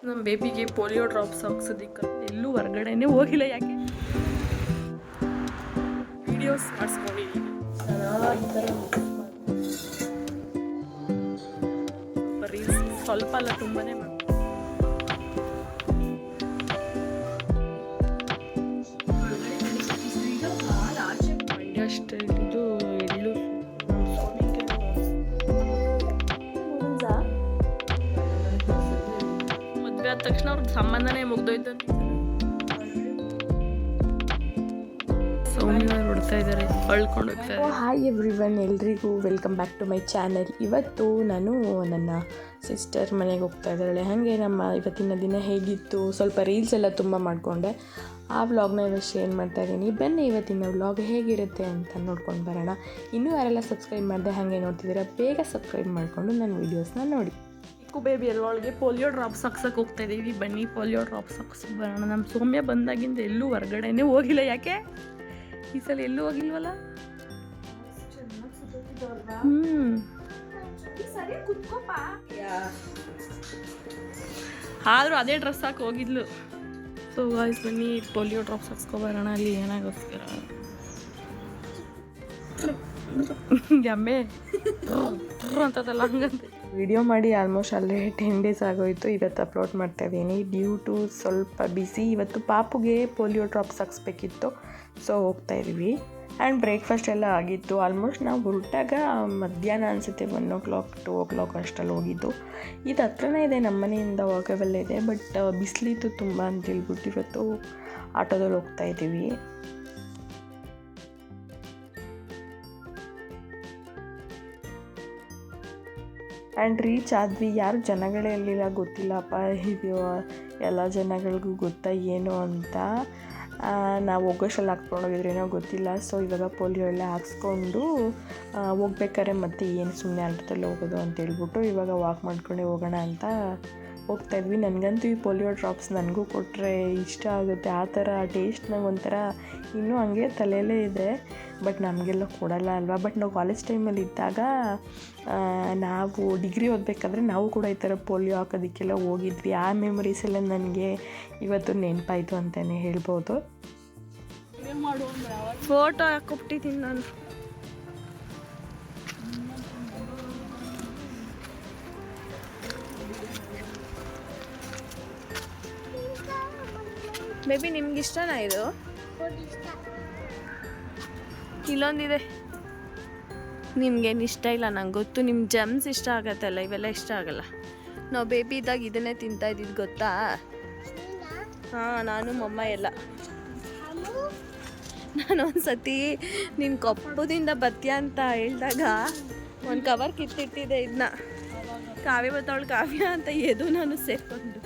ನಮ್ಮ ಬೇಬಿಗೆ polio drops ಹಾಕ್ಸೋದಿಕ್ಕೆ ಎಲ್ಲೂ ಹೊರಗಡೆನೇ ಹೋಗಿಲ್ಲ. ಯಾಕೆ ವಿಡಿಯೋಸ್ ಮಾಡಿಸ್ಕೊಂಡಿದ್ದೀನಿ. ರೀಲ್ಸ್ ಸ್ವಲ್ಪ ಅಲ್ಲ ತುಂಬಾನೇ ಮಂಡ್ಯ ಸ್ಟೈಲ್ ಇದು ಎಳ್ಳು ಮದುವೆ ಆದ ತಕ್ಷಣ ಅವ್ರ ಸಂಬಂಧನೇ ಮುಗ್ದೋಯ್ತು ಅಂತ ಹೊಡ್ತಾ ಇದ್ದಾರೆ, ಅಳ್ಕೊಂಡು ಹೋಗ್ತಾರೆ. ಹಾಯ್ ಎವ್ರಿವನ್, ಎಲ್ರಿಗೂ welcome back to my channel. ಇವತ್ತು ನಾನು ನನ್ನ ಸಿಸ್ಟರ್ ಮನೆಗೆ ಹೋಗ್ತಾ ಇದ್ದಾಳೆ. ಹಾಗೆ ನಮ್ಮ ಇವತ್ತಿನ ದಿನ ಹೇಗಿತ್ತು, ಸ್ವಲ್ಪ ರೀಲ್ಸ್ ಎಲ್ಲ ತುಂಬ ಮಾಡಿಕೊಂಡೆ. ಆ ವ್ಲಾಗ್ನ ಇವತ್ತು ಶೇರ್ ಮಾಡ್ತಾ ಇದ್ದೀನಿ. ಬನ್ನಿ ಇವತ್ತಿನ ವ್ಲಾಗ್ ಹೇಗಿರುತ್ತೆ ಅಂತ ನೋಡ್ಕೊಂಡು ಬರೋಣ. ಇನ್ನೂ ಯಾರೆಲ್ಲ ಸಬ್ಸ್ಕ್ರೈಬ್ ಮಾಡಿದೆ ಹಾಗೆ ನೋಡ್ತಿದ್ದೀರಾ, ಬೇಗ ಸಬ್ಸ್ಕ್ರೈಬ್ ಮಾಡಿಕೊಂಡು ನನ್ನ ವೀಡಿಯೋಸ್ನ ನೋಡಿ. ಚಿಕ್ಕು ಬೇಬಿ ಅಲ್ವ, ಅವಳಿಗೆ ಪೋಲಿಯೋ ಡ್ರಾಪ್ಸ್ ಹಾಕ್ಸಕ್ಕೆ ಹೋಗ್ತಾ ಇದ್ದೀವಿ. ಬನ್ನಿ ಪೋಲಿಯೋ ಡ್ರಾಪ್ಸ್ ಹಾಕ್ಸಕ್ಕೆ ಬರೋಣ. ನಮ್ಮ ಸೌಮ್ಯ ಬಂದಾಗಿಂದ ಎಲ್ಲೂ ಹೊರಗಡೆನೇ ಹೋಗಿಲ್ಲ. ಯಾಕೆ ಈ ಸಲ ಎಲ್ಲೂ ಹೋಗಿಲ್ವಲ್ಲ? ಆದರೂ ಅದೇ ಡ್ರೆಸ್ ಹಾಕಿ ಹೋಗಿದ್ಲು. ಸೊ ಗಾಯ್ಸ್ ಬನ್ನಿ ಪೋಲಿಯೋ ಡ್ರಾಪ್ಸ್ ಹಾಕ್ಸ್ಕೊಬರೋಣ. ಅಲ್ಲಿ ಏನಾಗೋಸ್ಕರ ಎಮ್ಮೆ ಅಂತದಲ್ಲ ಹಂಗಂತೆ. ವಿಡಿಯೋ ಮಾಡಿ ಆಲ್ಮೋಸ್ಟ್ ಅಲ್ಲೇ 10 ಡೇಸ್ ಆಗೋಯಿತು. ಇವತ್ತು ಅಪ್ಲೋಡ್ ಮಾಡ್ತಾ ಇದ್ದೀನಿ ಡ್ಯೂ ಟು ಸ್ವಲ್ಪ ಬಿಸಿ. ಇವತ್ತು ಪಾಪುಗೆ ಪೋಲಿಯೋ ಡ್ರಾಪ್ಸ್ ಹಾಕ್ಸ್ಬೇಕಿತ್ತು, ಸೊ ಹೋಗ್ತಾ ಇದ್ದೀವಿ. ಆ್ಯಂಡ್ ಬ್ರೇಕ್ಫಾಸ್ಟ್ ಎಲ್ಲ ಆಗಿತ್ತು. ಆಲ್ಮೋಸ್ಟ್ ನಾವು ಹೊರಟಾಗ ಮಧ್ಯಾಹ್ನ ಅನಿಸುತ್ತೆ 1 o'clock 2 o'clock ಅಷ್ಟಲ್ಲಿ ಹೋಗಿದ್ದು. ಇದು ಹತ್ರನೇ ಇದೆ, ನಮ್ಮ ಮನೆಯಿಂದ ವಾಕಬಲ್ ಇದೆ. ಬಟ್ ಬಿಸಿಲಿತ್ತು ತುಂಬ ಅಂತೇಳ್ಬಿಟ್ಟು ಇವತ್ತು ಆಟೋದಲ್ಲಿ ಹೋಗ್ತಾ ಇದ್ದೀವಿ. ಆ್ಯಂಡ್ ರೀಚ್ ಆದ್ವಿ. ಯಾರು ಜನಗಳೇ ಇರಲಿಲ್ಲ, ಗೊತ್ತಿಲ್ಲಪ್ಪ ಇದು ಎಲ್ಲ ಜನಗಳಿಗೂ ಗೊತ್ತಾ ಏನು ಅಂತ. ನಾವು ಹೋಗೋಷ್ಟಲ್ಲಿ ಹಾಕ್ಕೊಂಡು ಹೋಗಿದ್ರೇನೋ ಗೊತ್ತಿಲ್ಲ. ಸೊ ಇವಾಗ ಪೋಲಿಯೋ ಎಲ್ಲ ಹಾಕ್ಸ್ಕೊಂಡು ಹೋಗ್ಬೇಕಾದ್ರೆ ಮತ್ತೆ ಏನು ಸುಮ್ಮನೆ ಆಟೋದಲ್ಲಿ ಹೋಗೋದು ಅಂತೇಳ್ಬಿಟ್ಟು ಇವಾಗ ವಾಕ್ ಮಾಡ್ಕೊಂಡೇ ಹೋಗೋಣ ಅಂತ ಹೋಗ್ತಾಯಿದ್ವಿ. ನನಗಂತೂ ಈ ಪೋಲಿಯೋ ಡ್ರಾಪ್ಸ್ ನನಗೂ ಕೊಟ್ಟರೆ ಇಷ್ಟ ಆಗುತ್ತೆ. ಆ ಥರ ಟೇಸ್ಟ್ ನಂಗೆ ಒಂಥರ ಇನ್ನೂ ಹಂಗೆ ತಲೆಯಲ್ಲೇ ಇದೆ. ಬಟ್ ನಮಗೆಲ್ಲ ಕೊಡಲ್ಲ ಅಲ್ವಾ. ಬಟ್ ನಾವು ಕಾಲೇಜ್ ಟೈಮಲ್ಲಿ ಇದ್ದಾಗ ನಾವು ಡಿಗ್ರಿ ಓದಬೇಕಾದ್ರೆ ನಾವು ಕೂಡ ಈ ಥರ ಪೋಲಿಯೋ ಹಾಕೋದಕ್ಕೆಲ್ಲ ಹೋಗಿದ್ವಿ. ಆ ಮೆಮೊರೀಸ್ ಎಲ್ಲ ನನಗೆ ಇವತ್ತು ನೆನಪಾಯಿತು ಅಂತಲೇ ಹೇಳ್ಬೋದು. ಫೋಟೋ ಹಾಕೊಬಿಟ್ಟಿದ್ದೀನಿ ನಾನು. ಬೇಬಿ ನಿಮ್ಗೆ ಇಷ್ಟನಾ ಇದು? ಇಲ್ಲೊಂದಿದೆ, ನಿಮ್ಗೇನು ಇಷ್ಟ ಇಲ್ಲ ನಂಗೆ ಗೊತ್ತು. ನಿಮ್ಮ ಜಮ್ಸ್ ಇಷ್ಟ ಆಗತ್ತಲ್ಲ, ಇವೆಲ್ಲ ಇಷ್ಟ ಆಗಲ್ಲ. ನಾವು ಬೇಬಿ ಇದ್ದಾಗ ಇದನ್ನೇ ತಿಂತಾ ಇದ್ದಿದ್ದು ಗೊತ್ತಾ? ಹಾಂ, ನಾನು ಮಮ್ಮ ಎಲ್ಲ. ನಾನು ಒಂದು ಸತಿ ನಿನ್ನ ಕೊಪ್ಪದಿಂದ ಬರ್ತೀಯ ಅಂತ ಹೇಳಿದಾಗ ಒಂದು ಕವರ್ ಕಿತ್ತಿಟ್ಟಿದ್ದೆ. ಇದನ್ನ ಕಾವ್ಯ ಬತ್ತವಳು ಕಾವ್ಯ ಅಂತ ಎದು ನಾನು ಸೇರಿಕೊಂಡು.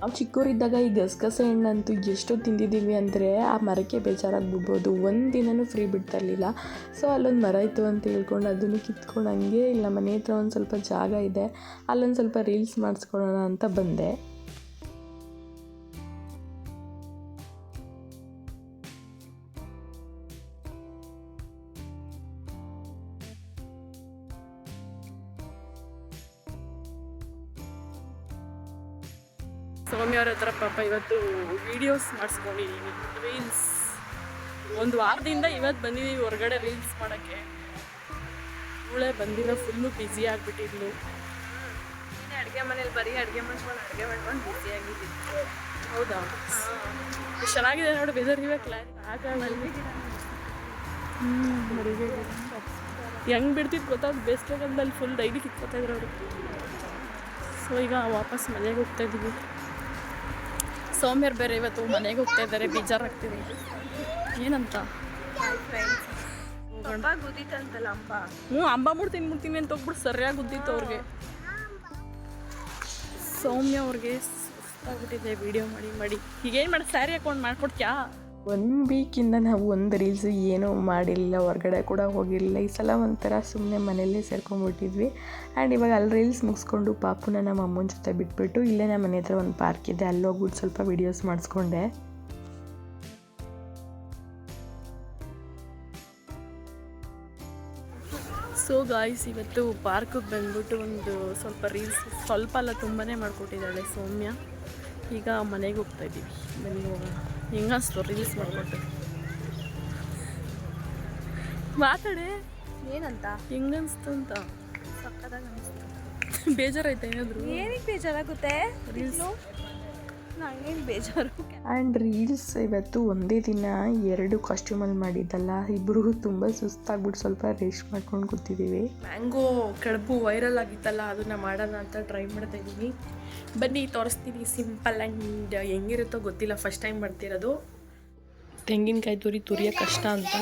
ನಾವು ಚಿಕ್ಕವರಿದ್ದಾಗ ಈ ಗಸಗಸೆ ಹಣ್ಣಂತೂ ಎಷ್ಟು ತಿಂದಿದ್ದೀವಿ ಅಂದರೆ ಆ ಮರಕ್ಕೆ ಬೇಜಾರಾಗ್ಬಿಡ್ಬೋದು. ಒಂದು ದಿನವೂ ಫ್ರೀ ಬಿಡ್ತಾ ಇರಲಿಲ್ಲ. ಸೊ ಅಲ್ಲೊಂದು ಮರ ಇತ್ತು ಅಂತ ಹೇಳ್ಕೊಂಡು ಅದನ್ನು ಕಿತ್ಕೊಂಡು ಹಂಗೆ ಇಲ್ಲ ಮನೆ ಹತ್ರ ಒಂದು ಸ್ವಲ್ಪ ಜಾಗ ಇದೆ, ಅಲ್ಲೊಂದು ಸ್ವಲ್ಪ ರೀಲ್ಸ್ ಮಾಡಿಸ್ಕೊಳ್ಳೋಣ ಅಂತ ಬಂದೆ. ಸೌಮ್ಯವ್ರ ಹತ್ರ ಪಾಪ ಇವತ್ತು ವೀಡಿಯೋಸ್ ಮಾಡಿಸ್ಕೊಂಡಿದ್ದೀನಿ, ರೀಲ್ಸ್. ಒಂದು ವಾರದಿಂದ ಇವತ್ತು ಬಂದಿದ್ದೀವಿ ಹೊರಗಡೆ ರೀಲ್ಸ್ ಮಾಡೋಕ್ಕೆ. ಇವಳೇ ಬಂದಿರೋ ಫುಲ್ಲು ಬ್ಯುಸಿ ಆಗಿಬಿಟ್ಟಿದ್ಲು. ಅಡುಗೆ ಮನೇಲಿ ಬರೀ ಅಡುಗೆ ಮಾಡ್ಕೊಂಡು ಬ್ಯುಸಿಯಾಗಿದ್ದಿತ್ತು. ಹೌದಾ? ಎಷ್ಟು ಚೆನ್ನಾಗಿದೆ ನೋಡಿ ವೆದರ್ ಇವಾಗ ಕ್ಲೈಮೇಟ್. ಆ ಕಾರಣದಲ್ಲಿ ಹೆಂಗೆ ಬಿಡ್ತಿದ್ದು ಗೊತ್ತಾಗ ಬೇಸಿಗೆಗಾಲದಲ್ಲಿ ಫುಲ್ ಡೈಲಿ ಕಿತ್ಕೋತಾಯಿದ್ರು ಅವರು. ಸೊ ಈಗ ವಾಪಸ್ ಮನೆಗೆ ಹೋಗ್ತಾಯಿದ್ದೀವಿ. ಸೌಮ್ಯರು ಬೇರೆ ಇವತ್ತು ಮನೆಗೆ ಹೋಗ್ತಾ ಇದ್ದಾರೆ, ಬೇಜಾರಾಗ್ತಿದೆ. ಏನಂತ ಗುದ್ದಿತ್ತಂತಲ್ಲ ಅಂಬ? ಅಂಬ ಮುಡ್ತೀನಿ ಅಂತ ಹೋಗ್ಬಿಟ್ಟು ಸರಿಯಾಗಿ ಗುದ್ದಿತ್ತು ಅವ್ರಿಗೆ. ಸೌಮ್ಯ ಅವ್ರಿಗೆ ಸುಸ್ತಾಗ್ಬಿಟ್ಟಿದೆ ವೀಡಿಯೋ ಮಾಡಿ. ಈಗೇನು ಮಾಡಿ ಸ್ಯಾರಿ ಹಾಕೊಂಡು ಮಾಡ್ಕೊಡ್ತೀಯಾ? 1 ವೀಕಿಂದ ನಾವು ಒಂದು ರೀಲ್ಸ್ ಏನೂ ಮಾಡಿರಲಿಲ್ಲ, ಹೊರಗಡೆ ಕೂಡ ಹೋಗಿರಲಿಲ್ಲ. ಈ ಸಲ ಒಂಥರ ಸುಮ್ಮನೆ ಮನೆಯಲ್ಲೇ ಸೇರ್ಕೊಂಡ್ಬಿಟ್ಟಿದ್ವಿ. ಆ್ಯಂಡ್ ಇವಾಗ ಅಲ್ಲಿ ರೀಲ್ಸ್ ಮುಗಿಸ್ಕೊಂಡು ಪಾಪುನ ನಮ್ಮ ಅಮ್ಮನ ಜೊತೆ ಬಿಟ್ಬಿಟ್ಟು ಇಲ್ಲೇ ನಮ್ಮ ಮನೆ ಹತ್ರ ಒಂದು ಪಾರ್ಕ್ ಇದೆ, ಅಲ್ಲಿ ಹೋಗ್ಬಿಟ್ಟು ಸ್ವಲ್ಪ ವೀಡಿಯೋಸ್ ಮಾಡಿಸ್ಕೊಂಡೆ. ಸೊ ಗಾಯ್ಸ್, ಇವತ್ತು ಪಾರ್ಕಿಗೆ ಬಂದ್ಬಿಟ್ಟು ಒಂದು ಸ್ವಲ್ಪ ರೀಲ್ಸ್, ಸ್ವಲ್ಪ ಅಲ್ಲ ತುಂಬಾ ಮಾಡಿಕೊಟ್ಟಿದ್ದಾಳೆ ಸೌಮ್ಯ. ಈಗ ಮನೆಗೆ ಹೋಗ್ತಾ ಇದ್ದೀವಿ. ಬನ್ನಿ ಹೋಗೋಣ. ಹೆಂಗಸ್ತು ರೀಲ್ಸ್ ಮಾಡಿಕೊಟ್ಟು? ಮಾತಾಡೆ, ಏನಂತ? ಹೆಂಗನ್ಸ್ತು ಅಂತ. ಸಕ್ಕದಾಗ ಅನಿಸ್ತು. ಬೇಜಾರಾಯ್ತಾ ಏನಾದರೂ? ಏನಕ್ಕೆ ಬೇಜಾರಾಗುತ್ತೆ? ರೀಲ್ಸ್ ನಂಗೇನು ಬೇಜಾರು. ಆ್ಯಂಡ್ ರೀಲ್ಸ್ ಇವತ್ತು ಒಂದೇ ದಿನ 2 ಕಾಸ್ಟ್ಯೂಮಲ್ಲಿ ಮಾಡಿದ್ದಲ್ಲ, ಇಬ್ಬರಿಗೂ ತುಂಬ ಸುಸ್ತಾಗ್ಬಿಟ್ಟು ಸ್ವಲ್ಪ ರೆಸ್ಟ್ ಮಾಡ್ಕೊಂಡು ಕೂತಿದ್ದೀವಿ. ಮ್ಯಾಂಗೋ ಕಡುಬು ವೈರಲ್ ಆಗಿತ್ತಲ್ಲ, ಅದನ್ನು ಮಾಡೋಣ ಅಂತ ಟ್ರೈ ಮಾಡ್ತಾ ಇದ್ದೀನಿ. ಬನ್ನಿ ತೋರಿಸ್ತೀನಿ. ಸಿಂಪಲ್ ಆ್ಯಂಡ್ ಹೆಂಗಿರುತ್ತೋ ಗೊತ್ತಿಲ್ಲ, ಫಸ್ಟ್ ಟೈಮ್ ಮಾಡ್ತಿರೋದು. ತೆಂಗಿನಕಾಯಿ ತುರಿಯೋ ಕಷ್ಟ ಅಂತ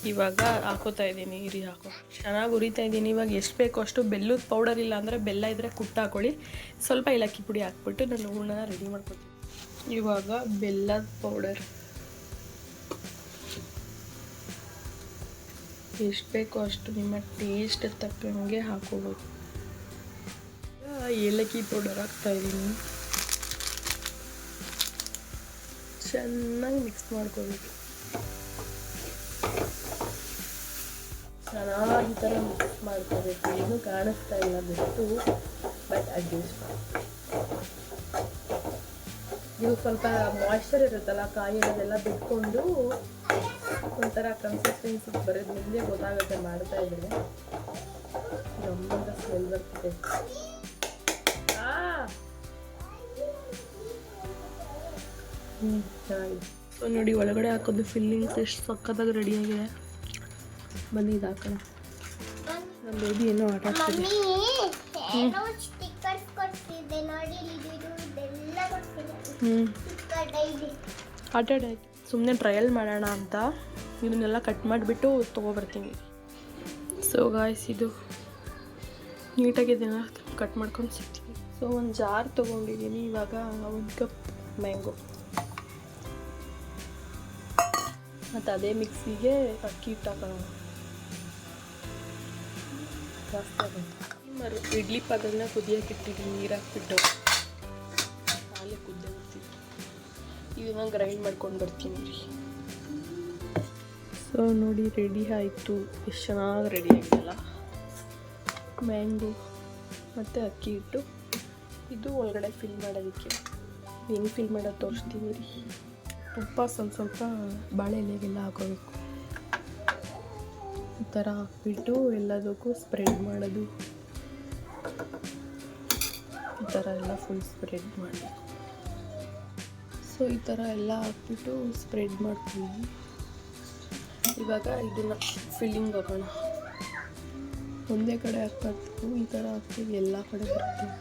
ಇವಾಗ ಹಾಕೋತಾ ಇದ್ದೀನಿ. ಇರಿ ಹಾಕೋ, ಚೆನ್ನಾಗಿ ಉರಿತಾ ಇದ್ದೀನಿ. ಇವಾಗ ಎಷ್ಟು ಬೇಕೋ ಅಷ್ಟು ಬೆಲ್ಲದ ಪೌಡರ್, ಇಲ್ಲ ಅಂದರೆ ಬೆಲ್ಲ ಇದ್ದರೆ ಕುಟ್ಟು ಹಾಕೊಳ್ಳಿ. ಸ್ವಲ್ಪ ಏಲಕ್ಕಿ ಪುಡಿ ಹಾಕ್ಬಿಟ್ಟು ನಾನು ಹೂರ್ಣ ರೆಡಿ ಮಾಡ್ಕೊತೀನಿ. ಇವಾಗ ಬೆಲ್ಲದ ಪೌಡರ್ ಎಷ್ಟು ಬೇಕೋ ಅಷ್ಟು ನಿಮ್ಮ ಟೇಸ್ಟ್ ತಕ್ಕಂಗೆ ಹಾಕೋಬೋದು. ಏಲಕ್ಕಿ ಪೌಡರ್ ಹಾಕ್ತಾಯಿದ್ದೀನಿ. ಚೆನ್ನಾಗಿ ಮಿಕ್ಸ್ ಮಾಡ್ಕೋಬೇಕು. ಚೆನ್ನಾಗಿ ಈ ಥರ ಮಿಕ್ಸ್ ಮಾಡ್ಕೋಬೇಕು. ಏನೂ ಕಾಣಿಸ್ತಾ ಇಲ್ಲ ಬಿಟ್ಟು, ಬಟ್ ಅಡ್ಜಸ್ಟ್ ಮಾಡಿ. ಇದು ಸ್ವಲ್ಪ ಮಾಯ್ಶ್ಚರ್ ಇರುತ್ತಲ್ಲ, ಕಾಯಿ ಅದೆಲ್ಲ ಬಿಟ್ಕೊಂಡು ಒಂಥರ ಕನ್ಸಿಸ್ಟೆನ್ಸಿ ಬರೋದು ನಿಮಗೆ ಗೊತ್ತಾಗುತ್ತೆ. ಮಾಡ್ತಾ ಇದ್ದೀನಿ, ನಮ್ಮಂತ ಸ್ಮೆಲ್ ಬರ್ತಿದೆ. ಚೆನ್ನಾಗಿದೆ. ಸೊ ನೋಡಿ, ಒಳಗಡೆ ಹಾಕೋದು ಫಿಲ್ಲಿಂಗ್ಸ್ ಎಷ್ಟು ಸಕ್ಕತ್ತಾಗಿ ರೆಡಿಯಾಗಿದೆ. ಬನ್ನಿ ಇದು ಹಾಕೋಣ. ನಮ್ಮ ಬೇಬಿ ಏನೋ ಆಟ ಆಡ್ತಿದೆ. ಆಟ ಆಯ್ತು. ಸುಮ್ಮನೆ ಟ್ರಯಲ್ ಮಾಡೋಣ ಅಂತ ಇದನ್ನೆಲ್ಲ ಕಟ್ ಮಾಡಿಬಿಟ್ಟು ತೊಗೊಬರ್ತೀನಿ. ಸೊ ಗಾಯ್ಸ್, ಇದು ನೀಟಾಗಿ ಇದನ್ನು ಕಟ್ ಮಾಡ್ಕೊಂಡು ಸಿಗ್ತೀನಿ. ಸೊ ಒಂದು ಜಾರ್ ತೊಗೊಂಡಿದ್ದೀನಿ. ಇವಾಗ 1 ಕಪ್ ಮ್ಯಾಂಗೋ ಮತ್ತು ಅದೇ ಮಿಕ್ಸಿಗೆ ಅಕ್ಕಿ ಹಿಟ್ಟು ಹಾಕೋಣ. ಜಾಸ್ತಿ ಆಗುತ್ತೆ. ಇಡ್ಲಿ ಪಾತ್ರೆನ ಕುದಿಯೋಕೆ ಇಟ್ಟಿದ್ದೀನಿ, ನೀರು ಹಾಕ್ಬಿಟ್ಟು ಹಾಲೆ ಕುದ್ದೆ ಬರ್ತೀನಿ. ಇದನ್ನ ಗ್ರೈಂಡ್ ಮಾಡ್ಕೊಂಡು ಬರ್ತೀನಿ ರೀ. ಸೊ ನೋಡಿ, ರೆಡಿ ಆಯಿತು. ಎಷ್ಟು ಚೆನ್ನಾಗಿ ರೆಡಿ ಆಗಿದೆಲ್ಲ. ಮ್ಯಾಂಗೋ ಮತ್ತು ಅಕ್ಕಿ ಹಿಟ್ಟು. ಇದು ಒಳಗಡೆ ಫಿಲ್ ಮಾಡೋದಕ್ಕೆ ಹೆಂಗೆ ಫಿಲ್ ಮಾಡೋದು ತೋರಿಸ್ತೀನಿ ರೀ. ತುಪ್ಪ ಸ್ವಲ್ಪ ಬಾಳೆ ಎಲೆಗೆಲ್ಲ ಹಾಕೋಬೇಕು. ಈ ಥರ ಹಾಕ್ಬಿಟ್ಟು ಎಲ್ಲದಕ್ಕೂ ಸ್ಪ್ರೆಡ್ ಮಾಡೋದು. ಈ ಥರ ಎಲ್ಲ ಫುಲ್ ಸ್ಪ್ರೆಡ್ ಮಾಡಬೇಕು. ಸೊ ಈ ಥರ ಎಲ್ಲ ಹಾಕ್ಬಿಟ್ಟು ಸ್ಪ್ರೆಡ್ ಮಾಡ್ತೀವಿ. ಇವಾಗ ಇದನ್ನು ಫಿಲ್ಲಿಂಗ್ ಹಾಕೋಣ. ಒಂದೇ ಕಡೆ ಹಾಕ್ಬಾರ್ದು, ಈ ಥರ ಹಾಕ್ತೀವಿ, ಎಲ್ಲ ಕಡೆ ಬರ್ತೀವಿ.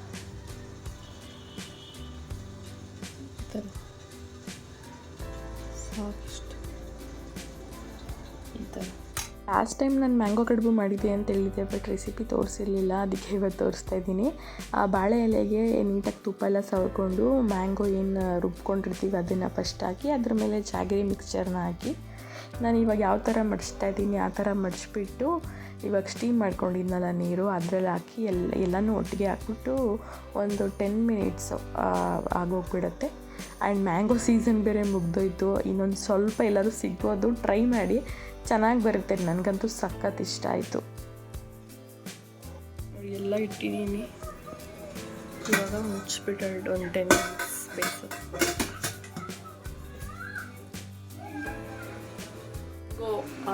ಈ ಥರ ಸಾಕಷ್ಟು. ಈ ಥರ ಲಾಸ್ಟ್ ಟೈಮ್ ನಾನು ಮ್ಯಾಂಗೋ ಕಡುಬು ಮಾಡಿದ್ದೆ ಅಂತ ಹೇಳಿದ್ದೆ, ಬಟ್ ರೆಸಿಪಿ ತೋರಿಸಿರಲಿಲ್ಲ. ಅದಕ್ಕೆ ಇವತ್ತು ತೋರಿಸ್ತಾ ಇದ್ದೀನಿ. ಆ ಬಾಳೆ ಎಲೆಗೆ ನೀಟಾಗಿ ತುಪ್ಪ ಎಲ್ಲ ಸವರ್ಕೊಂಡು ಮ್ಯಾಂಗೋ ಏನು ರುಬ್ಕೊಂಡಿರ್ತೀವಿ ಅದನ್ನು ಫಸ್ಟ್ ಹಾಕಿ, ಅದ್ರ ಮೇಲೆ ಜಾಗರಿ ಮಿಕ್ಸ್ಚರ್ನ ಹಾಕಿ, ನಾನು ಇವಾಗ ಯಾವ ಥರ ಮಡಿಸ್ತಾ ಇದ್ದೀನಿ ಆ ಥರ ಮಡಿಸ್ಬಿಟ್ಟು, ಇವಾಗ ಸ್ಟೀಮ್ ಮಾಡ್ಕೊಂಡಿದ್ನಲ್ಲ ನೀರು ಅದರಲ್ಲಿ ಹಾಕಿ ಎಲ್ಲನೂ ಒಟ್ಟಿಗೆ ಹಾಕ್ಬಿಟ್ಟು ಒಂದು 10 ಮಿನಿಟ್ಸು ಆಗೋಗ್ಬಿಡುತ್ತೆ. ಆ್ಯಂಡ್ ಮ್ಯಾಂಗೋ ಸೀಸನ್ ಬೇರೆ ಮುಗ್ದೋಯ್ತು. ಇನ್ನೊಂದು ಸ್ವಲ್ಪ ಎಲ್ಲರೂ ಸಿಗ್ಬೋದು, ಟ್ರೈ ಮಾಡಿ, ಚೆನ್ನಾಗಿ ಬರುತ್ತೆ. ನನಗಂತೂ ಸಖತ್ ಇಷ್ಟ ಆಯಿತು. ಎಲ್ಲ ಇಟ್ಟಿದ್ದೀನಿ. ಇವಾಗ ಮುಚ್ಚಿಬಿಟ್ಟು ಒಂದು 10 ಮಿನಿಟ್ಸ್ ಬೇಯಿಸು.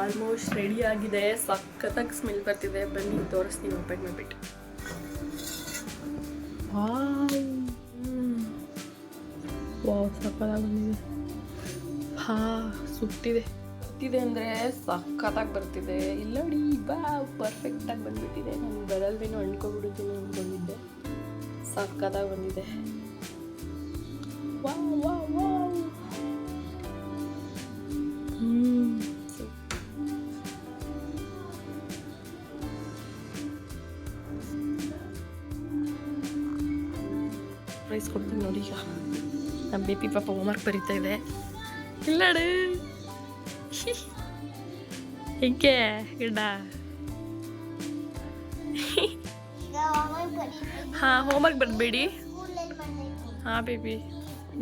ಆಲ್ಮೋಸ್ಟ್ ರೆಡಿ ಆಗಿದೆ. ಸಖತ್ತಾಗಿ ಸ್ಮೆಲ್ ಬರ್ತಿದೆ. ಬನ್ನಿ ತೋರಿಸ್ತೀನಿ ಓಪನ್ ಮಾಡಿಬಿಟ್ಟು. ವಾವ್, ಸಖತ್ತಾಗಿ ಬಂದಿದೆ. ಸುಟ್ಟಿದೆ ಅಂದರೆ ಸಖತ್ತಾಗಿ ಬರ್ತಿದೆ. ಇಲ್ಲ ನೋಡಿ, ಪರ್ಫೆಕ್ಟಾಗಿ ಬಂದುಬಿಟ್ಟಿದೆ. ನಾನು ಬರಲ್ವೇನೋ ಅಂದ್ಕೊಬಿಟ್ಟಿದ್ದೀನಿ ಅಂದ್ಕೊಂಡಿದ್ದೆ. ಸಖತ್ತಾಗಿ ಬಂದಿದೆ. Wow wow wow. ಪ್ರೈಸ್ ಕೊಡ್ತೀನಿ ನೋಡಿ. ಈಗ ನಮ್ಮ ಬೇಬಿ ಪಾಪ ಹೋಮ್ವರ್ಕ್ ಬರೀತಾ ಇದೆ. ಇಲ್ಲಡೆ ಹೆಂಗೆ ಗಿಡ. ಹಾಂ, ಹೋಮ್ವರ್ಕ್ ಬರಬೇಡಿ. ಹಾಂ ಬೇಬಿ,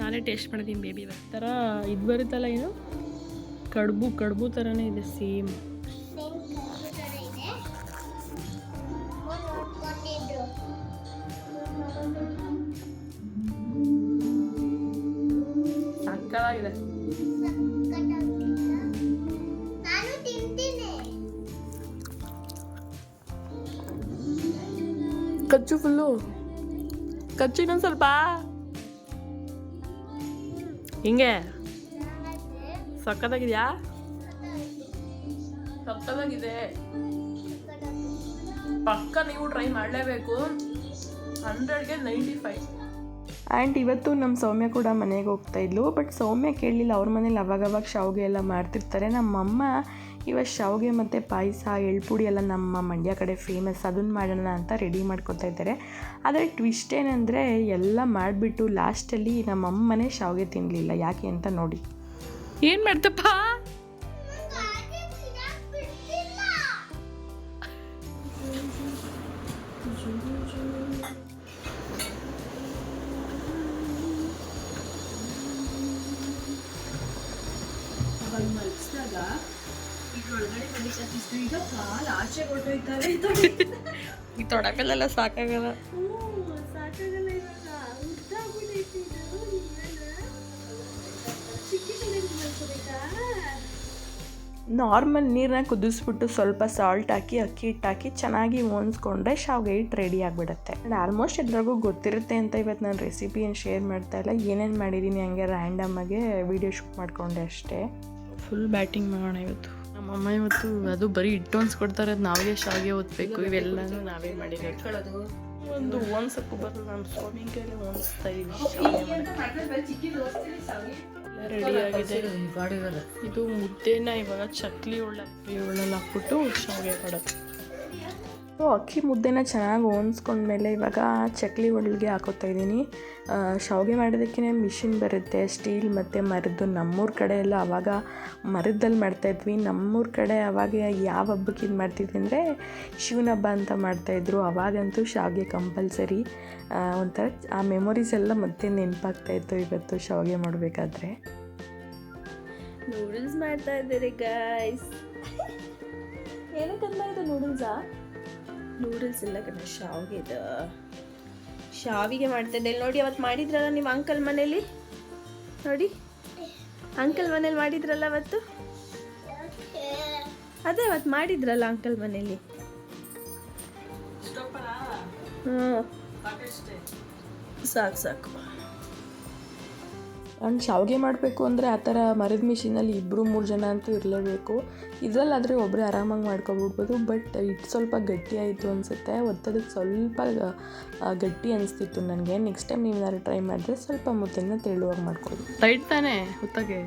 ನಾನೇ ಟೇಸ್ಟ್ ಮಾಡಿದ್ದೀನಿ ಬೇಬಿ. ಈ ಥರ ಇದು ಬರುತ್ತಲ್ಲ, ಏನು ಕಡುಬು ಥರನೇ ಇದೆ, ಸೇಮ್. ಸಕ್ಕತ್ತಾಗಿದೆ. ಕಚ್ಚು ಫುಲ್ಲು ಕಚ್ಚು, ಇನ್ನೊಂದು ಸ್ವಲ್ಪ ಹಿಂಗೆ. ಸಕ್ಕತ್ತಾಗಿದೆಯಾ? ಸಕ್ಕತ್ತಾಗಿದೆ. ಪಕ್ಕ ನೀವು ಟ್ರೈ ಮಾಡಲೇಬೇಕು. 100ಗೆ 95. ಆ್ಯಂಡ್ ಇವತ್ತು ನಮ್ಮ ಸೌಮ್ಯ ಕೂಡ ಮನೆಗೆ ಹೋಗ್ತಾಯಿದ್ಲು. ಬಟ್ ಸೌಮ್ಯ ಕೇಳಲಿಲ್ಲ, ಅವ್ರ ಮನೇಲಿ ಅವಾಗವಾಗ ಶಾವಿಗೆ ಎಲ್ಲ ಮಾಡ್ತಿರ್ತಾರೆ. ನಮ್ಮಮ್ಮ ಇವತ್ತು ಶಾವಿಗೆ ಮತ್ತು ಪಾಯಸ, ಎಳ್ಪುಡಿ ಎಲ್ಲ ನಮ್ಮ ಮಂಡ್ಯ ಕಡೆ ಫೇಮಸ್, ಅದನ್ನು ಮಾಡೋಣ ಅಂತ ರೆಡಿ ಮಾಡ್ಕೊತಾ ಇದ್ದಾರೆ. ಆದರೆ ಟ್ವಿಸ್ಟ್ ಏನಂದರೆ ಎಲ್ಲ ಮಾಡಿಬಿಟ್ಟು ಲಾಸ್ಟಲ್ಲಿ ನಮ್ಮಮ್ಮನೇ ಶಾವಿಗೆ ತಿನ್ನಲಿಲ್ಲ. ಯಾಕೆ ಅಂತ ನೋಡಿ. ಏನು ಮಾಡ್ತಪ್ಪ? ಮಲಗಿಸಿದಾಗ ಈಗ ಒಳಗಡೆ ಬಂದಿತ್ತು. ಈಗ ಕಾಲು ಆಚೆ ಕೊಟ್ಟೋಯ್ತಾರೆ. ಈ ತೊಡಕಲ್ಲೆಲ್ಲ ಸಾಕಾಗಲ್ಲ. ಸಾಕಾಗಲ್ಲ ಇವಾಗ. ಉದ್ದಾಗ್ಬಿಟ್ಟೈತಿ ಇದು. ಚಿಕ್ಕ ಚಿಕ್ಕ ಮಲ್ಕೋಬೇಕಾ? ನಾರ್ಮಲ್ ನೀರನ್ನ ಕುದಿಸ್ಬಿಟ್ಟು ಸ್ವಲ್ಪ ಸಾಲ್ಟ್ ಹಾಕಿ ಅಕ್ಕಿ ಹಿಟ್ಟು ಹಾಕಿ ಚೆನ್ನಾಗಿ ಒನ್ಸ್ಕೊಂಡ್ರೆ ಶಾವಿಗೆ ಹಿಟ್ಟು ರೆಡಿ ಆಗಿಬಿಡುತ್ತೆ. ಆ್ಯಂಡ್ ಆಲ್ಮೋಸ್ಟ್ ಎಲ್ರಿಗೂ ಗೊತ್ತಿರುತ್ತೆ ಅಂತ ಇವತ್ತು ನಾನು ರೆಸಿಪಿ ಏನು ಶೇರ್ ಮಾಡ್ತಾ ಇಲ್ಲ. ಏನೇನು ಮಾಡಿದ್ದೀನಿ ಹಂಗೆ ರ್ಯಾಂಡಮಾಗೆ ವೀಡಿಯೋ ಶೂಟ್ ಮಾಡಿಕೊಂಡೆ ಅಷ್ಟೇ. ಫುಲ್ ಬ್ಯಾಟಿಂಗ್ ಮಾಡೋಣ ಇವತ್ತು. ನಮ್ಮಮ್ಮ ಇವತ್ತು ಅದು ಬರೀ ಹಿಟ್ಟು ಅನ್ಸ್ಕೊಡ್ತಾರೆ, ಅದು ನಾವೇ ಶಾವಿಗೆ ಓದ್ಬೇಕು. ಇವೆಲ್ಲನೂ ನಾವೇ ಮಾಡಿರೋದು. ಒಂದು ಒನ್ಸಕ್ಕೂ ಬರಲ್ಲ. ನಮ್ಮ ಸ್ವಾಮಿ ಕೈಲಿ ಒನ್ಸ್ತಾ ಇದ್ದೀವಿ. ರೆಡಿ ಆಗಿದೆ. ಇದು ಮುದ್ದೆನ ಇವಾಗ ಚಕ್ಲಿ ಒಳ್ಳಲ್ಲಿ ಹಾಕ್ಬಿಟ್ಟು ಶಾವಿಗೆ ಮಾಡೋದು. ಸೊ ಅಕ್ಕಿ ಮುದ್ದೆನ ಚೆನ್ನಾಗಿ ಒನ್ಸ್ಕೊಂಡ್ಮೇಲೆ ಇವಾಗ ಚಕ್ಲಿ ಒಳಗೆ ಹಾಕೋತಾ ಇದ್ದೀನಿ. ಶಾವಿಗೆ ಮಾಡೋದಕ್ಕೆ ಮಿಷಿನ್ ಬರುತ್ತೆ, ಸ್ಟೀಲ್ ಮತ್ತು ಮರದ್ದು. ನಮ್ಮೂರ ಕಡೆ ಎಲ್ಲ ಆವಾಗ ಮರದಲ್ಲಿ ಮಾಡ್ತಾಯಿದ್ವಿ. ನಮ್ಮೂರ ಕಡೆ ಆವಾಗ ಯಾವ ಹಬ್ಬಕ್ಕೆ ಇದು ಮಾಡ್ತಿದ್ವಿ ಅಂದರೆ ಶಿವನ ಹಬ್ಬ ಅಂತ ಮಾಡ್ತಾಯಿದ್ರು. ಆವಾಗಂತೂ ಶಾವಿಗೆ ಕಂಪಲ್ಸರಿ. ಒಂಥರ ಆ ಮೆಮೊರೀಸ್ ಎಲ್ಲ ಮತ್ತೆ ನೆನಪಾಗ್ತಾಯಿತ್ತು ಇವತ್ತು ಶಾವಿಗೆ ಮಾಡಬೇಕಾದ್ರೆ. ನೂಡಲ್ಸ್ ಮಾಡ್ತಾ ಇದ್ದಾರೆ ಗೈಸ್. ಏನಕ್ಕಂತ ಇದು ನೂಡಲ್ಸಾ? ನೂಡಲ್ಸ್ ಎಲ್ಲ ಕಡೆ ಶಾವಿಗೆ ಇದೆ. ಶಾವಿಗೆ ಮಾಡ್ತಾ ಇದ್ದೆ ನೋಡಿ. ಅವತ್ತು ಮಾಡಿದ್ರಲ್ಲ ನೀವು ಅಂಕಲ್ ಮನೇಲಿ, ನೋಡಿ ಅಂಕಲ್ ಮನೇಲಿ ಮಾಡಿದ್ರಲ್ಲ ಅವತ್ತು. ಅದೇ ಅವತ್ತು ಮಾಡಿದ್ರಲ್ಲ ಅಂಕಲ್ ಮನೇಲಿ. ಸಾಕು ಸಾಕು. ಆ್ಯಂಡ್ ಶಾವಿಗೆ ಮಾಡಬೇಕು ಅಂದರೆ ಆ ಥರ ಮರದ ಮಿಷಿನಲ್ಲಿ 2-3 ಜನ ಅಂತೂ ಇರಲೇಬೇಕು. ಇದರಲ್ಲಾದರೆ ಒಬ್ಬರೇ ಆರಾಮಾಗಿ ಮಾಡ್ಕೊಬಿಡ್ಬೋದು. ಬಟ್ ಹಿಟ್ಟು ಸ್ವಲ್ಪ ಗಟ್ಟಿ ಆಯಿತು ಅನಿಸುತ್ತೆ. ಒತ್ತೋದಕ್ಕೆ ಸ್ವಲ್ಪ ಗಟ್ಟಿ ಅನಿಸ್ತಿತ್ತು ನನಗೆ. ನೆಕ್ಸ್ಟ್ ಟೈಮ್ ನೀವು ಯಾರು ಟ್ರೈ ಮಾಡಿದ್ರೆ ಸ್ವಲ್ಪ ಮುದ್ದೆನ ತೆಳುವಾಗಿ ಮಾಡ್ಕೊಳ್ಳಿ. ಟೈಟ್ ತಾನೇ ಹುತ್ತಾಗೆ.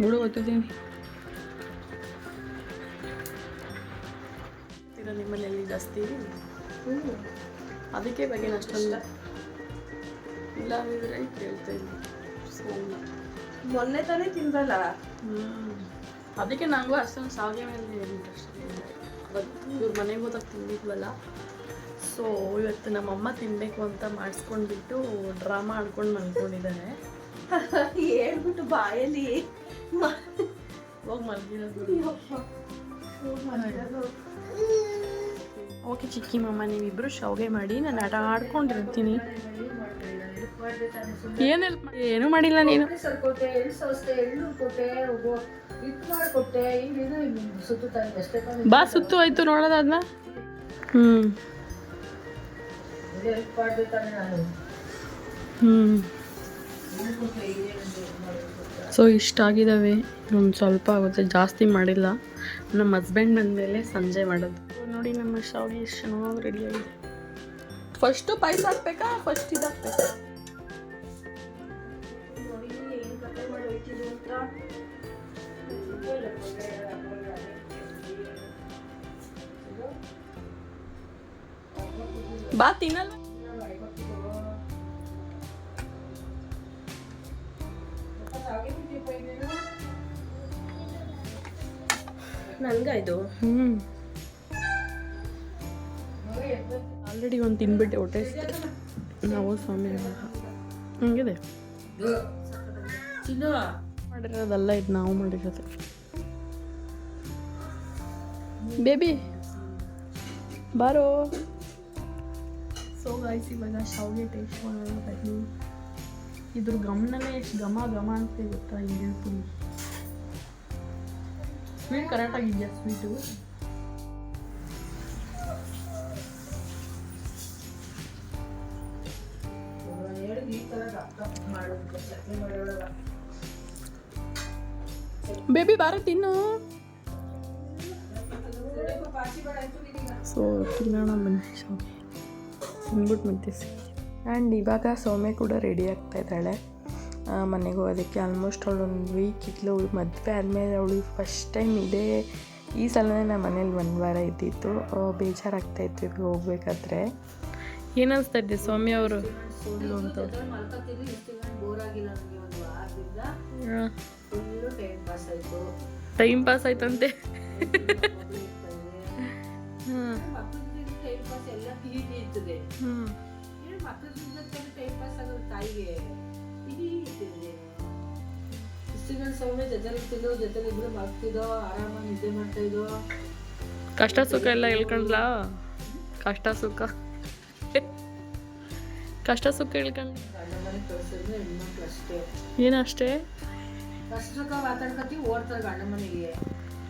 ಬಿಡು ಗೊತ್ತಿದ್ದೀನಿ. ನಿಮ್ಮನೇಲಿ ಜಾಸ್ತಿ ಅದಕ್ಕೆ ಬಗ್ಗೆ ಅಷ್ಟೊಂದು ಇಲ್ಲ ಅಂದರೆ ಕೇಳ್ತಾ ಇದ್ದೀನಿ. ಸೊ ಮೊನ್ನೆ ತಾನೇ ತಿಂದ್ರಲ್ಲ. ಅದಕ್ಕೆ ನನಗೂ ಅಷ್ಟೊಂದು ಶಾವಿಗೆ ಮೇಲೆ ಇಂಟ್ರೆಸ್ಟ್ ಇದೆ. ಇವ್ರ ಮನೆಗೆ ಹೋದಾಗ ತಿಂದಿದ್ವಲ್ಲ. ಸೊ ಇವತ್ತು ನಮ್ಮಮ್ಮ ತಿನ್ನಬೇಕು ಅಂತ ಮಾಡಿಸ್ಕೊಂಡ್ಬಿಟ್ಟು ಡ್ರಾಮಾ ಆಡ್ಕೊಂಡು ಮಲ್ಕೊಂಡಿದ್ದಾರೆ. ಹೇಳ್ಬಿಟ್ಟು ಬಾಯಲ್ಲಿ ಹೋಗಿ ಮಲಗಿರೋದು. ಓಕೆ ಚಿಕ್ಕಿ ಮಮ್ಮ, ನೀವಿಬ್ಬರು ಶಾವಿಗೆ ಮಾಡಿ, ನಾನು ಆಟ ಆಡ್ಕೊಂಡಿರ್ತೀನಿ. ಏನು ಹೆಲ್ಪ್ ಮಾಡಿ? ಏನೂ ಮಾಡಿಲ್ಲ ನೀನು. ಬಾ ಸುತ್ತು ಆಯ್ತು ನೋಡೋದನ್ನ. ಸೊ ಇಷ್ಟಾಗಿದ್ದಾವೆ. ಒಂದು ಸ್ವಲ್ಪ ಆಗುತ್ತೆ, ಜಾಸ್ತಿ ಮಾಡಿಲ್ಲ. ನಮ್ಮ ಹಸ್ಬೆಂಡ್ ಬಂದಮೇಲೆ ಸಂಜೆ ಮಾಡೋದು. ನೋಡಿ ನಮ್ಮ ಶಾವಿಗೆ ಎಷ್ಟು ಚೆನ್ನಾಗಿ ರೆಡಿಯಾಗಿದೆ. ಫಸ್ಟು ಪಾಯಸ ಹಾಕ್ಬೇಕಾ, ಫಸ್ಟ್ ಇದು ಹಾಕ್ಬೇಕಾ? ಬಾ ತಿನ್ನಲ್ಲ. ನನ್ಗಾಯ್ತು. ಆಲ್ರೆಡಿ ಒಂದು ತಿನ್ಬಿಟ್ಟೆ, ಹೊಟ್ಟೆ ನಾವು ಸ್ವಾಮಿ ಹಂಗಿದೆ ಮಾಡಿರೋದಲ್ಲ, ಇದು ನಾವು ಮಾಡಿರೋದು. ಬೇಬಿ ಬಾರೋ. ಸೊ ಗಾಯ್ಸ್, ಇವಾಗ ಶಾವಿಗೆ ಟೇಸ್ಟ್ ಮಾಡೋಣ ಬನ್ನಿ. ಇದ್ರ ಗಮನನೇ ಎಷ್ಟು ಘಮ ಘಮ ಅಂತ ಗೊತ್ತಾ. ಹಿಂಗೆ ಪುಡಿ ಸ್ವೀಟ್ ಕರೆಕ್ಟಾಗಿದೆಯಾ? ಸ್ವೀಟು ಬೇಬಿ ಬಾರ ತಿನ್ನು. ಸೊ ತಿನ್ನೋಣ ಬನ್ನಿ ಶಾವಿಗೆ ತಿನ್ಬಿಟ್ಟು ಮತ್ತೆ ಆ್ಯಂಡ್ ಇವಾಗ ಸೌಮ್ಯ ಕೂಡ ರೆಡಿ ಆಗ್ತಾ ಇದ್ದಾಳೆ ಮನೆಗೆ ಹೋಗೋದಕ್ಕೆ. ಆಲ್ಮೋಸ್ಟ್ ಅವಳು ಒಂದು ವೀಕ್ ಇದ್ಲು. ಮದುವೆ ಆದಮೇಲೆ ಅವಳು ಫಸ್ಟ್ ಟೈಮ್ ಈ ಸಲನೇ ನಮ್ಮ ಮನೇಲಿ 1 ವಾರ ಇದ್ದಿತ್ತು. ಬೇಜಾರಾಗ್ತಾಯಿತ್ತು ಇವಾಗ ಹೋಗ್ಬೇಕಾದ್ರೆ. ಏನನ್ಸ್ತಾ ಇದ್ದೆ ಸೌಮ್ಯ ಅವರು ಅಂತ? ಟೈಮ್ ಪಾಸ್ ಆಯ್ತಂತೆ. ಕಷ್ಟ ಸುಖ ಎಲ್ಲ ಹೇಳ್ಕೊಂಡ್ಲಾ? ಕಷ್ಟ ಸುಖ ಹೇಳ್ಕೊಂಡು ಏನಷ್ಟೇ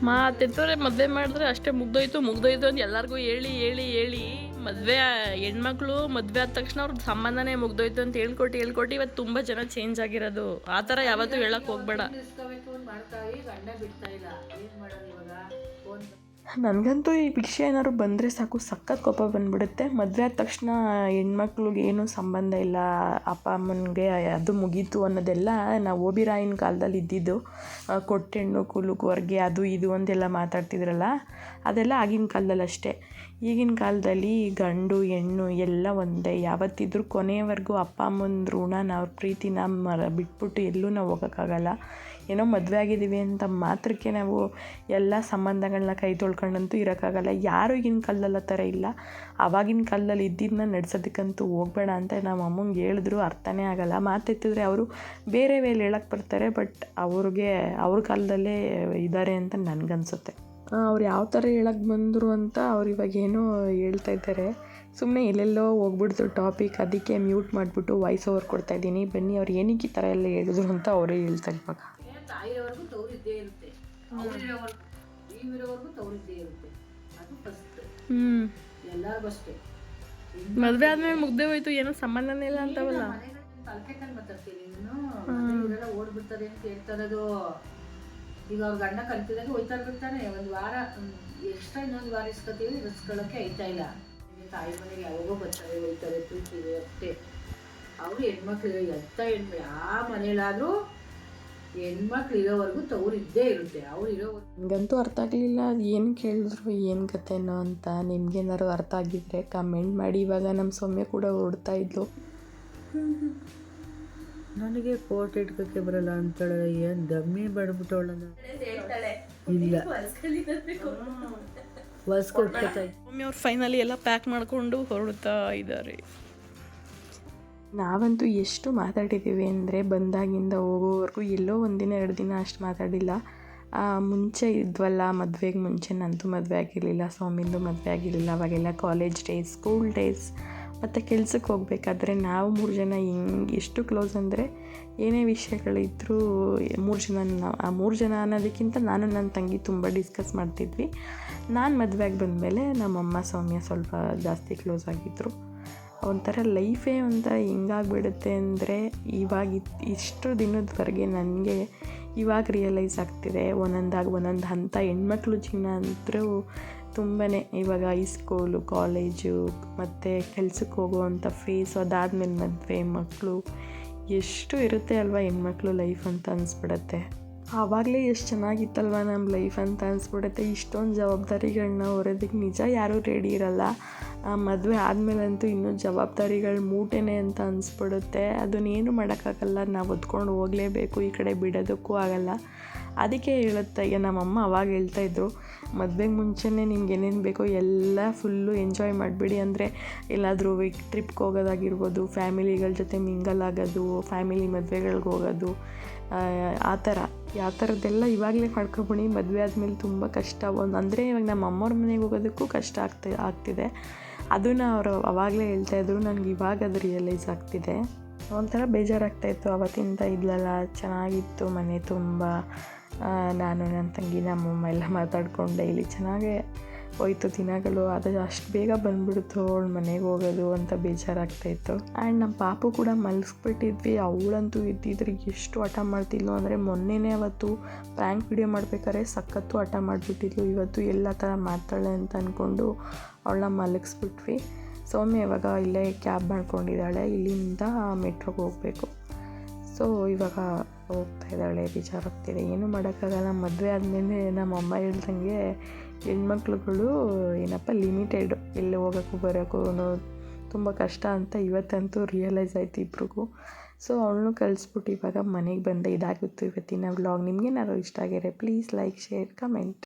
ಮಾತೆತ್ತವ್ರೆ ಮದುವೆ ಮಾಡಿದ್ರೆ ಅಷ್ಟೇ ಮುಗ್ದೋಯ್ತು ಅಂತ ಎಲ್ಲರಿಗೂ ಹೇಳಿ ಮದುವೆ ಹೆಣ್ಮಕ್ಳು ಮದುವೆ ಆದ ತಕ್ಷಣ ಅವ್ರ ಸಂಬಂಧನೇ ಮುಗ್ದೋಯ್ತು ಅಂತ ಹೇಳ್ಕೊಟ್ಟು ಇವತ್ತು ತುಂಬ ಜನ ಚೇಂಜ್ ಆಗಿರೋದು. ಆ ಥರ ಯಾವತ್ತೂ ಹೇಳಕ್ಕೆ ಹೋಗ್ಬೇಡ. ನನಗಂತೂ ಈ ವಿಷಯ ಏನಾದ್ರು ಬಂದರೆ ಸಾಕು, ಸಖತ್ ಕೋಪ ಬಂದುಬಿಡುತ್ತೆ. ಮದುವೆ ಆದ ತಕ್ಷಣ ಹೆಣ್ಮಕ್ಳಿಗೆ ಏನೂ ಸಂಬಂಧ ಇಲ್ಲ, ಅಪ್ಪ ಅಮ್ಮನಿಗೆ ಅದು ಮುಗೀತು ಅನ್ನೋದೆಲ್ಲ ನಾವು ಓಬಿರಾಯನ ಕಾಲದಲ್ಲಿ ಇದ್ದಿದ್ದು. ಕೊಟ್ಟೆಣ್ಣು ಕೂಲುಕೋರ್ಗೆ ಅದು ಇದು ಅಂತೆಲ್ಲ ಮಾತಾಡ್ತಿದ್ರಲ್ಲ, ಅದೆಲ್ಲ ಆಗಿನ ಕಾಲದಲ್ಲಿ ಅಷ್ಟೇ. ಈಗಿನ ಕಾಲದಲ್ಲಿ ಗಂಡು ಹೆಣ್ಣು ಎಲ್ಲ ಒಂದೇ. ಯಾವತ್ತಿದ್ರೂ ಕೊನೆಯವರೆಗೂ ಅಪ್ಪ ಅಮ್ಮನ ಋಣನ ಅವ್ರ ಪ್ರೀತಿನ ಬಿಟ್ಬಿಟ್ಟು ಎಲ್ಲೂ ನಾವು ಹೋಗೋಕ್ಕಾಗಲ್ಲ. ಏನೋ ಮದುವೆ ಆಗಿದ್ದೀವಿ ಅಂತ ಮಾತ್ರಕ್ಕೆ ನಾವು ಎಲ್ಲ ಸಂಬಂಧಗಳನ್ನ ಕೈ ತೊಳ್ಕೊಂಡಂತೂ ಇರೋಕ್ಕಾಗಲ್ಲ. ಯಾರು ಈಗಿನ ಕಾಲದಲ್ಲಿ ಆ ಥರ ಇಲ್ಲ. ಆವಾಗಿನ ಕಾಲದಲ್ಲಿ ಇದ್ದಿದ್ದನ್ನ ನಡೆಸೋದಕ್ಕಂತೂ ಹೋಗಬೇಡ ಅಂತ ನಮ್ಮ ಅಮ್ಮಂಗೆ ಹೇಳಿದ್ರು ಅರ್ಥನೇ ಆಗಲ್ಲ. ಮಾತೆತ್ತಿದ್ರೆ ಅವರು ಬೇರೆ ವೇಲೆ ಹೇಳಕ್ಕೆ ಬರ್ತಾರೆ, ಬಟ್ ಅವ್ರ ಕಾಲದಲ್ಲೇ ಇದ್ದಾರೆ ಅಂತ ನನಗನ್ಸುತ್ತೆ. ಅವ್ರು ಯಾವ ಥರ ಹೇಳಕ್ಕೆ ಬಂದರು ಅಂತ ಅವ್ರು ಇವಾಗೇನೋ ಹೇಳ್ತಾ ಇದ್ದಾರೆ. ಸುಮ್ಮನೆ ಎಲ್ಲೆಲ್ಲೋ ಹೋಗ್ಬಿಡ್ತು ಟಾಪಿಕ್, ಅದಕ್ಕೆ ಮ್ಯೂಟ್ ಮಾಡಿಬಿಟ್ಟು ವಾಯ್ಸ್ ಓವರ್ ಕೊಡ್ತಾಯಿದ್ದೀನಿ. ಬನ್ನಿ ಅವ್ರು ಏನಕ್ಕೆ ಈ ಥರ ಎಲ್ಲ ಹೇಳಿದ್ರು ಅಂತ ಅವರೇ ಹೇಳ್ತಾರೆ. ಇವಾಗ ತಾಯಿಯವರೆಗೂ ತವರಿದ್ದೇ ಇರುತ್ತೆ, ನೀವಿರೋವರೆಗೂ ತವರಿದ್ದೇ ಇರುತ್ತೆ. ಅದು ಫಸ್ಟ್ ಎಲ್ಲರಿಗೂ ಅಷ್ಟೇ. ಮದುವೆ ಆದ್ಮೇಲೆ ಮುಗ್ದೆ ಹೋಯ್ತು, ಏನೋ ಸಂಬಂಧನೇ ಇಲ್ಲ ಅಂತವಲ್ಲ. ತಲೆಕೆಟ್ಟಲ್ಲಿ ಮಾತಾಡ್ತೀನಿ ನೀನು, ಇವರೆಲ್ಲ ಓಡ್ಬಿಡ್ತಾರೆ ಅಂತ ಹೇಳ್ತಾರದು. ಈಗ ಅವ್ರ ಗಂಡ ಕಲ್ತಿದಾಗ ಹೋಯ್ತಾ ಇರ್ತಾನೆ. ಒಂದು ವಾರ ಎಕ್ಸ್ಟ್ರಾ ಇನ್ನೊಂದು ವಾರ ಇಸ್ಕೊತೀವಿ, ಇರಿಸ್ಕೊಳ್ಳೋಕ್ಕೆ ಐತಾ ಇಲ್ಲ. ತಾಯಿ ಮನೆಗೆ ಯಾವಾಗೋ ಬರ್ತಾರೆ, ಹೋಯ್ತಾರೆ, ಪ್ರೀತಿದೆ ಅಷ್ಟೇ. ಅವರು ಹೆಣ್ಮಕ್ಳು ಎಂಥ ಹೆಣ್ಮಕ್ಳು ಯಾವ ಮನೇಲಾದರೂ ಹೆಣ್ಮಕ್ಳು ಇರೋವರೆಗೂ ತವರಿದ್ದೇ ಇರುತ್ತೆ. ಅವ್ರು ಇರೋವರೆಗೂ ನನಗಂತೂ ಅರ್ಥ ಆಗಲಿಲ್ಲ ಏನು ಕೇಳಿದ್ರು ಏನು ಕತೆನೋ ಅಂತ. ನಿಮ್ಗೇನಾದ್ರು ಅರ್ಥ ಆಗಿದ್ರೆ ಕಮೆಂಟ್ ಮಾಡಿ. ಇವಾಗ ನಮ್ಮ ಸೌಮ್ಯ ಕೂಡ ಹೊರಡ್ತಾ ಇದ್ಲು. ನನಗೆ ಫೋಟೋ ಇಟ್ಕೋಕ್ಕೆ ಬರಲ್ಲ ಅಂತಾಳೆ. ಏನು ದಮ್ಮಿ ಬಡ್ಬಿಟ್ಟವಳ ಇಲ್ಲ ಹೊಸ್ಕೊಟ್ಕೊತಾ. ಒಮ್ಮೆ ಅವ್ರು ಫೈನಲಿ ಎಲ್ಲ ಪ್ಯಾಕ್ ಮಾಡಿಕೊಂಡು ಹೊರಡ್ತಾ ಇದ್ದಾರೆ. ನಾವಂತೂ ಎಷ್ಟು ಮಾತಾಡಿದ್ದೀವಿ ಅಂದರೆ ಬಂದಾಗಿಂದ ಹೋಗೋವರೆಗೂ ಎಲ್ಲೋ 1 ದಿನ 2 ದಿನ ಅಷ್ಟು ಮಾತಾಡಿಲ್ಲ. ಮುಂಚೆ ಇದ್ವಲ್ಲ, ಮದುವೆಗೆ ಮುಂಚೆ ನಂದು ಮದುವೆ ಆಗಿರಲಿಲ್ಲ, ಸೌಮ್ಯಂದು ಮದುವೆ ಆಗಿರಲಿಲ್ಲ. ಅವಾಗೆಲ್ಲ ಕಾಲೇಜ್ ಡೇಸ್, ಸ್ಕೂಲ್ ಡೇಸ್ ಮತ್ತು ಕೆಲ್ಸಕ್ಕೆ ಹೋಗ್ಬೇಕಾದ್ರೆ ನಾವು 3 ಜನ ಎಷ್ಟು ಕ್ಲೋಸ್ ಅಂದರೆ ಏನೇ ವಿಷಯಗಳಿದ್ದರೂ 3 ಜನ ಆ 3 ಜನ ಅನ್ನೋದಕ್ಕಿಂತ ನಾನು ನನ್ನ ತಂಗಿ ತುಂಬ ಡಿಸ್ಕಸ್ ಮಾಡ್ತಿದ್ವಿ. ನಾನು ಮದುವೆಗೆ ಬಂದಮೇಲೆ ನಮ್ಮಮ್ಮ ಸೌಮ್ಯ ಸ್ವಲ್ಪ ಜಾಸ್ತಿ ಕ್ಲೋಸ್ ಆಗಿದ್ದರು. ಒಂಥರ ಲೈಫೇ ಒಂಥರ ಹೆಂಗಾಗ್ಬಿಡುತ್ತೆ ಅಂದರೆ ಇವಾಗ ಇಷ್ಟು ದಿನದವರೆಗೆ ನನಗೆ ಇವಾಗ ರಿಯಲೈಸ್ ಆಗ್ತಿದೆ. ಒಂದೊಂದು ಹಂತ ಹೆಣ್ಮಕ್ಳು ಜೀವನ ಅಂತೂ ತುಂಬಾ ಇವಾಗ ಹೈಸ್ಕೂಲು, ಕಾಲೇಜು ಮತ್ತು ಕೆಲ್ಸಕ್ಕೆ ಹೋಗುವಂಥ ಫೇಸು, ಅದಾದಮೇಲೆ ಮದುವೆ, ಮಕ್ಕಳು ಎಷ್ಟು ಇರುತ್ತೆ ಅಲ್ವಾ ಹೆಣ್ಮಕ್ಳು ಲೈಫ್ ಅಂತ ಅನಿಸ್ಬಿಡತ್ತೆ. ಆವಾಗಲೇ ಎಷ್ಟು ಚೆನ್ನಾಗಿತ್ತಲ್ವ ನಮ್ಮ ಲೈಫ್ ಅಂತ ಅನಿಸ್ಬಿಡುತ್ತೆ. ಇಷ್ಟೊಂದು ಜವಾಬ್ದಾರಿಗಳನ್ನ ಹೊರೋದಕ್ಕೆ ನಿಜ ಯಾರೂ ರೆಡಿ ಇರಲ್ಲ. ಮದುವೆ ಆದಮೇಲಂತೂ ಇನ್ನೂ ಜವಾಬ್ದಾರಿಗಳು ಮೂಟೆನೇ ಅಂತ ಅನಿಸ್ಬಿಡುತ್ತೆ. ಅದನ್ನೇನು ಮಾಡೋಕ್ಕಾಗಲ್ಲ, ನಾವು ಹೊತ್ಕೊಂಡು ಹೋಗಲೇಬೇಕು, ಈ ಕಡೆ ಬಿಡೋದಕ್ಕೂ ಆಗಲ್ಲ. ಅದಕ್ಕೆ ಹೇಳುತ್ತೆ. ಈಗ ನಮ್ಮಮ್ಮ ಅವಾಗ ಹೇಳ್ತಾಯಿದ್ರು, ಮದುವೆಗೆ ಮುಂಚೆನೇ ನಿಮ್ಗೆ ಏನೇನು ಬೇಕೋ ಎಲ್ಲ ಫುಲ್ಲು ಎಂಜಾಯ್ ಮಾಡಿಬಿಡಿ. ಅಂದರೆ ಎಲ್ಲಾದರೂ ಟ್ರಿಪ್ಗೆ ಹೋಗೋದಾಗಿರ್ಬೋದು, ಫ್ಯಾಮಿಲಿಗಳ ಜೊತೆ ಮಿಂಗಲ್ ಆಗೋದು, ಫ್ಯಾಮಿಲಿ ಮದುವೆಗಳ್ಗೆ ಹೋಗೋದು, ಆ ಥರದ್ದೆಲ್ಲ ಇವಾಗಲೇ ಮಾಡ್ಕೊಬಿಡಿ. ಮದುವೆ ಆದಮೇಲೆ ತುಂಬ ಕಷ್ಟ ಅಂದರೆ ಇವಾಗ ನಮ್ಮ ಅಮ್ಮವ್ರ ಮನೆಗೆ ಹೋಗೋದಕ್ಕೂ ಕಷ್ಟ ಆಗ್ತಿದೆ. ಅದನ್ನು ಅವರು ಅವಾಗಲೇ ಹೇಳ್ತಾಯಿದ್ರು. ನನಗೆ ಇವಾಗ ಅದು ರಿಯಲೈಸ್ ಆಗ್ತಿದೆ. ಒಂಥರ ಬೇಜಾರಾಗ್ತಾಯಿತ್ತು. ಅವತ್ತಿಂದ ಇದ್ಲೆಲ್ಲ ಚೆನ್ನಾಗಿತ್ತು ಮನೆ ತುಂಬ. ನಾನು ನನ್ನ ತಂಗಿ ನಮ್ಮಮ್ಮ ಎಲ್ಲ ಮಾತಾಡ್ಕೊಂಡು ಡೈಲಿ ಚೆನ್ನಾಗೇ ಹೋಯ್ತು ದಿನಗಳು. ಅದು ಅಷ್ಟು ಬೇಗ ಬಂದುಬಿಡ್ತು ಅವಳು ಮನೆಗೆ ಹೋಗೋದು ಅಂತ ಬೇಜಾರಾಗ್ತಾಯಿತ್ತು. ಆ್ಯಂಡ್ ನಮ್ಮ ಪಾಪು ಕೂಡ ಮಲಗಿಸ್ಬಿಟ್ಟಿದ್ವಿ. ಅವಳಂತೂ ಇದ್ದಿದ್ರೆ ಎಷ್ಟು ಹಠ ಮಾಡ್ತಿದ್ಲು ಅಂದರೆ, ಮೊನ್ನೆನೇ ಅವತ್ತು ಪ್ರ್ಯಾಂಕ್ ವಿಡಿಯೋ ಮಾಡ್ಬೇಕಾದ್ರೆ ಸಖತ್ತು ಹಠ ಮಾಡಿಬಿಟ್ಟಿದ್ಲು. ಇವತ್ತು ಎಲ್ಲ ಥರ ಮಾಡ್ತಾಳೆ ಅಂತ ಅಂದ್ಕೊಂಡು ಅವಳನ್ನ ಮಲಗಿಸ್ಬಿಟ್ವಿ. ಸೌಮ್ಯ ಇವಾಗ ಇಲ್ಲೇ ಕ್ಯಾಬ್ ಮಾಡ್ಕೊಂಡಿದ್ದಾಳೆ, ಇಲ್ಲಿಂದ ಮೆಟ್ರೋಗೆ ಹೋಗಬೇಕು. ಸೊ ಇವಾಗ ಹೋಗ್ತಾ ಇದ್ದಾಳೆ, ಬೇಜಾರಾಗ್ತಿದೆ. ಏನೂ ಮಾಡೋಕ್ಕಾಗಲ್ಲ. ಮದುವೆ ಆದಮೇಲೆ ನಮ್ಮಮ್ಮ ಹೇಳ್ದಂಗೆ ಹೆಣ್ಮಕ್ಳುಗಳು ಲಿಮಿಟೆಡ್, ಎಲ್ಲಿ ಹೋಗೋಕ್ಕೂ ಬರೋಕ್ಕೂ ತುಂಬ ಕಷ್ಟ ಅಂತ ಇವತ್ತಂತೂ ರಿಯಲೈಸ್ ಆಯ್ತು ಇಬ್ರಿಗೂ. ಸೊ ಅವಳನ್ನೂ ಕಳಿಸ್ಬಿಟ್ಟು ಇವಾಗ ಮನೆಗೆ ಬಂದೆ. ಇದಾಗಿತ್ತು ಇವತ್ತಿನ ವ್ಲಾಗ್. ನಿಮಗೇನಾದ್ರು ಇಷ್ಟ ಆಗಿದ್ರೆ ಪ್ಲೀಸ್ ಲೈಕ್, ಶೇರ್, ಕಮೆಂಟ್.